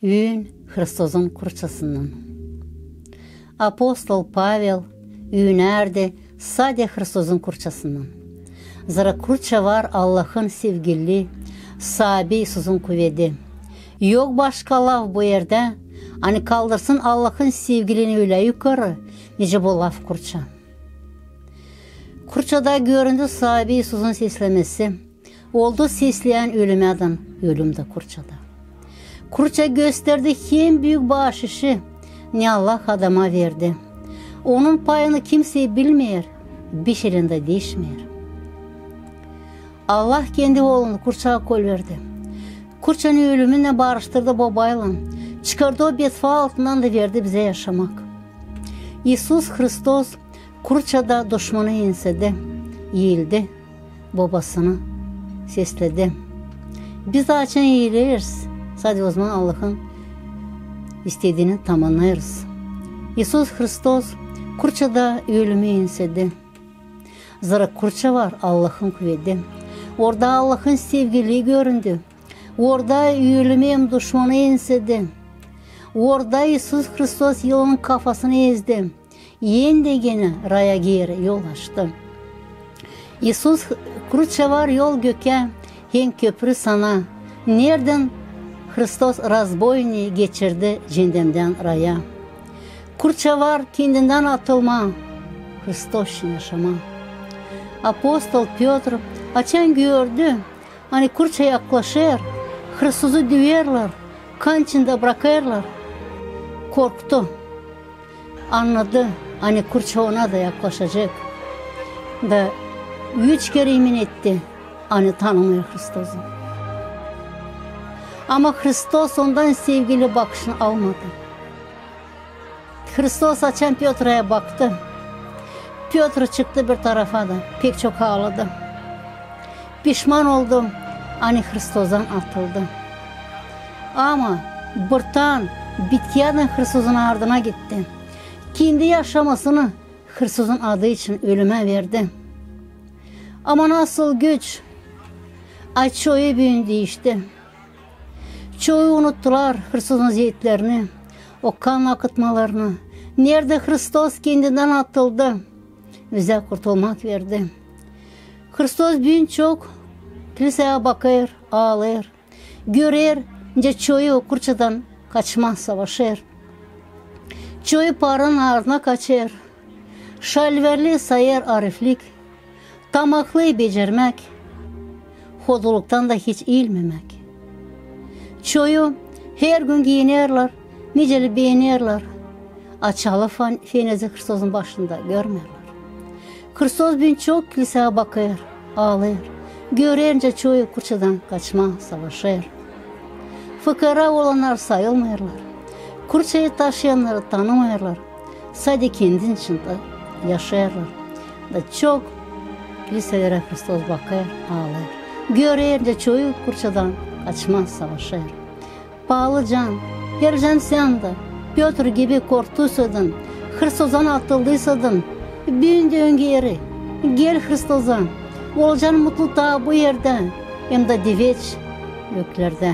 Üün Hristos'un kurçasından. Apostol Pavel üynerdi sade Hristos'un kurçasından. Zara kurça var Allah'ın sevgili, sahibi Isus'un kuvveti. Yok başka laf bu yerde, hani kaldırsın Allah'ın sevgilini öyle yukarı, nece bu laf kurça. Kurçada göründü sahibi Isus'un seslemesi, oldu sesleyen ölümeden, ölüm de kurçada. Kurça gösterdi hem büyük bağışışı, ne Allah adama verdi. Onun payını kimse bilmiyor, bir şeyinde değişmiyor. Allah kendi oğlunu kurçağa kol verdi. Kurçanın ölümüne barıştırdı babayla, çıkardı o betfa altından da verdi bize yaşamak. İsus Hristos kurçada düşmanı ensedi, eğildi, babasını sesledi. Biz açın eğiliriz, sadece o zaman Allah'ın istediğini tamamlarız. İsus Hristos kurçada ölümü ensedi. Zara kurça var Allah'ın kuvveti. Orada Allah'ın sevgiliği göründü. Orada ölümü düşmanı ensedi. Orada İsus Hristos yolun kafasını ezdi. Yendi gene raya geri yol açtı. İsus kurça var yol göke, hem köprü sana. Nereden Hristos razboyni geçirdi cendemden raya. Kurça var kendinden atılma, Hristos yaşama. Apostol Piotr açan gördü, hani kurça yaklaşır, Hristos'u düverler, kan içinde bırakırlar. Korktu, anladı, hani kurça ona da yaklaşacak. Da 3 kere yemin etti, hani tanımıyor Hristos'u. Ama Hristos ondan sevgili bakışını almadı. Hristos açan Piotr'a baktı. Piotr çıktı bir tarafa da pek çok ağladı. Pişman oldum, hani Hristos'dan atıldı. Ama bırtan bitkiyadan Hristos'un ardına gitti. Kendi yaşamasını Hristos'un adı için ölüme verdi. Ama nasıl güç? Çoğu büyün değişti. Çoğu unuttular Hristos'un zeytlerini, o kan akıtmalarını. Nerede Hristos kendinden atıldı, bize kurtulmak verdi. Hristos büyün çok, kiliseye bakır, ağlar, görür, nece çoğu kurçadan kaçma savaşır. Çoğu paranın ardına kaçır, şalverli sayar ariflik, tamaklı becermek, hoduluktan da hiç eğilmemek. Çoğu her gün giyinirler, niceli beğenirler. Açalı fenezi Hristos'un başında görmerler. Hristos bin çok kiliseye bakır, ağlar. Görünce çoğu kurçadan kaçma savaşır. Fıkara olanlar sayılmıyorlar. Kurçayı taşıyanları tanımıyorlar. Sadece kendin içinde yaşarlar. Da çok kiliselere Hristos bakır, ağlar. Görünce çoğu kurçadan kaçma savaşır. Pahalı can, her can sen de Piotr gibi korktuysaydın, Hristos'dan atıldıysaydın, büyündüğün geri, gel Hristos'a. Olacaksın mutlu da bu yerde, hem de diveç göklerde.